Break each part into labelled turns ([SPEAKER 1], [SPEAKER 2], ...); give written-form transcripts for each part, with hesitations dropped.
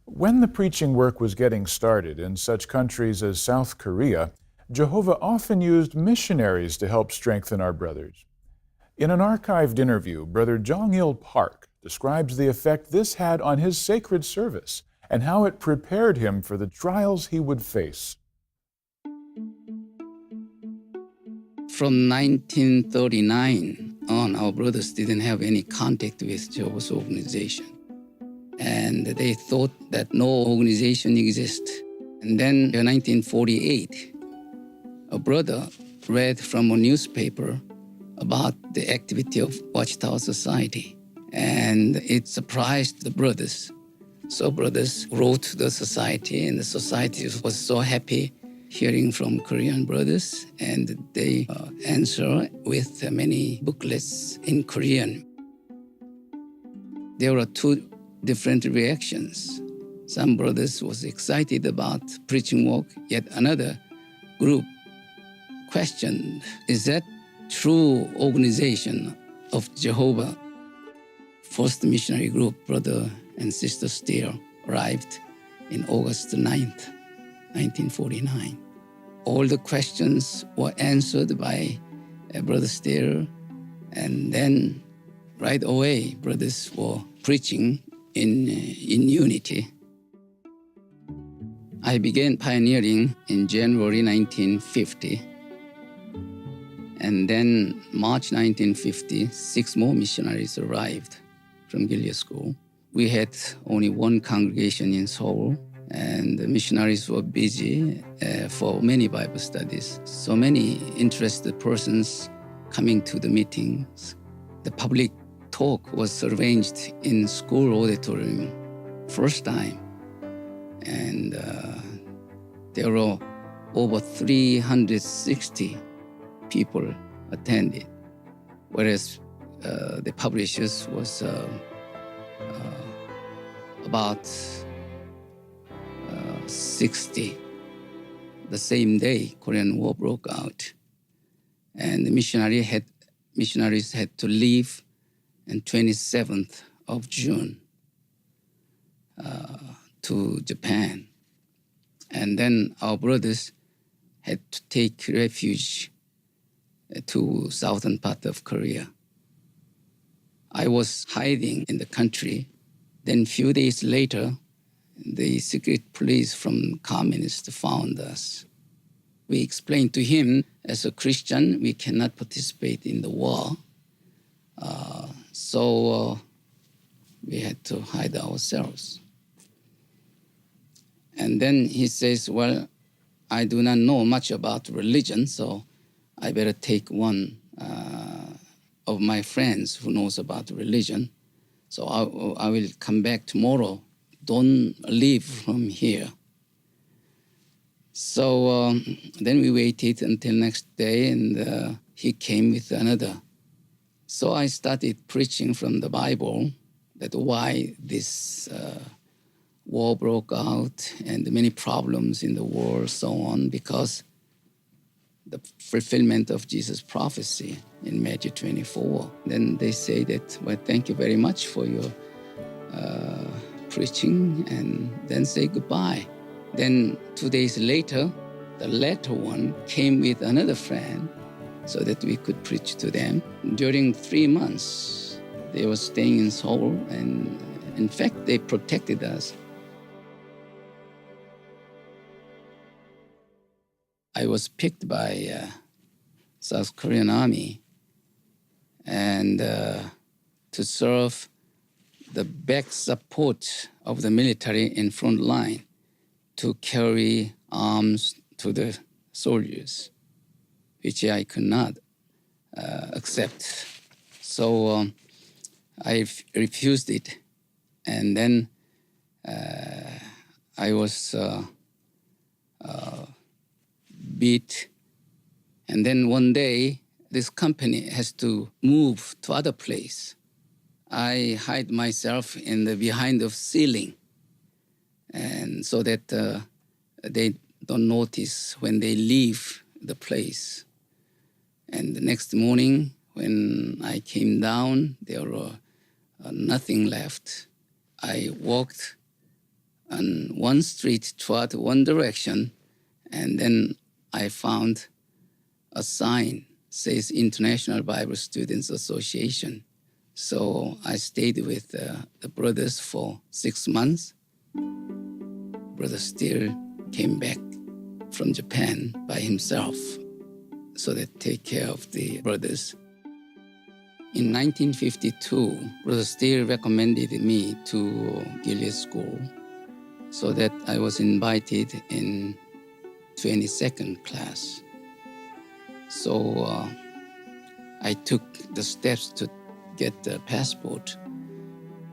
[SPEAKER 1] When the preaching work was getting started in such countries as South Korea, Jehovah often used missionaries to help strengthen our brothers. In an archived interview, Brother Jong-il Park describes the effect this had on his sacred service and how it prepared him for the trials he would face.
[SPEAKER 2] From 1939 on, our brothers didn't have any contact with Jehovah's organization. And they thought that no organization exists. And then in 1948, a brother read from a newspaper about the activity of Watchtower Society. And it surprised the brothers. So brothers wrote to the society, and the society was so happy hearing from Korean brothers, and they answer with many booklets in Korean. There were two different reactions. Some brothers was excited about preaching work, yet another group questioned, is that true organization of Jehovah? First missionary group, Brother and Sister Steele, arrived in August 9th, 1949. All the questions were answered by Brother Steele, and then right away, brothers were preaching in unity. I began pioneering in January 1950, and then March 1950, 6 more missionaries arrived from Gilead School. We had only one congregation in Seoul, and the missionaries were busy for many Bible studies. So many interested persons coming to the meetings. The public talk was arranged in school auditorium, first time. And there were over 360 people attended, whereas the publishers was about 60. The same day, Korean War broke out, and the missionaries had to leave on 27th of June to Japan. And then our brothers had to take refuge to southern part of Korea. I was hiding in the country. Then a few days later, the secret police from communists found us. We explained to him, as a Christian, we cannot participate in the war. So we had to hide ourselves. And then he says, well, I do not know much about religion, so I better take one of my friends who knows about religion. So I will come back tomorrow. Don't leave from here. So then we waited until next day, and he came with another. So I started preaching from the Bible that why this war broke out and many problems in the world, so on, because the fulfillment of Jesus' prophecy in Matthew 24. Then they say that, well, thank you very much for your preaching, and then say goodbye. Then 2 days later, the latter one came with another friend so that we could preach to them. During 3 months, they were staying in Seoul, and in fact, they protected us. I was picked by South Korean Army and to serve the back support of the military in front line to carry arms to the soldiers, which I could not accept. So I refused it. And then I was beat. And then one day, this company has to move to other place. I hide myself in the behind of ceiling, and so that they don't notice when they leave the place. And the next morning, when I came down, there were nothing left. I walked on one street toward one direction, and then I found a sign says International Bible Students Association. So I stayed with the brothers for 6 months. Brother Steele came back from Japan by himself so that take care of the brothers. In 1952, Brother Steele recommended me to Gilead School so that I was invited in 22nd class. So I took the steps to get the passport.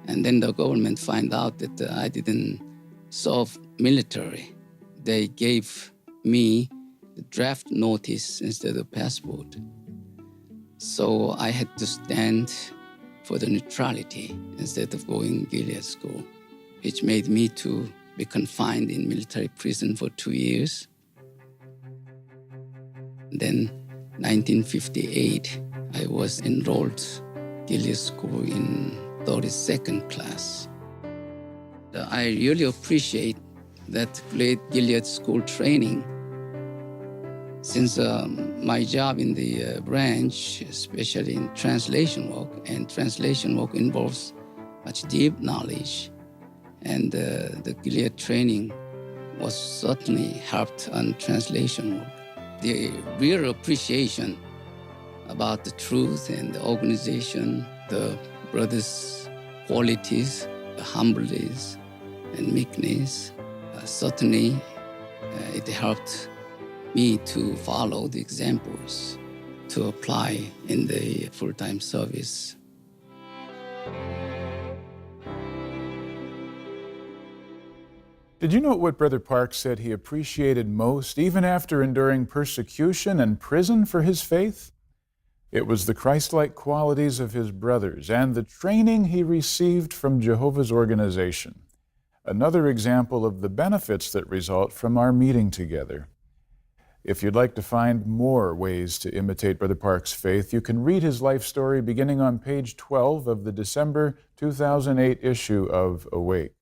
[SPEAKER 2] And then the government found out that I didn't serve military. They gave me the draft notice instead of passport. So I had to stand for the neutrality instead of going Gilead School, which made me to be confined in military prison for 2 years. Then 1958, I was enrolled Gilead School in 32nd class. I really appreciate that great Gilead School training, since my job in the branch, especially in translation work, and translation work involves much deep knowledge, and the Gilead training was certainly helped on translation work. The real appreciation about the truth and the organization, the brothers' qualities, the humbleness and meekness, certainly it helped me to follow the examples to apply in the full-time service.
[SPEAKER 1] Did you note what Brother Park said he appreciated most, even after enduring persecution and prison for his faith? It was the Christ-like qualities of his brothers and the training he received from Jehovah's organization. Another example of the benefits that result from our meeting together. If you'd like to find more ways to imitate Brother Park's faith, you can read his life story beginning on page 12 of the December 2008 issue of Awake.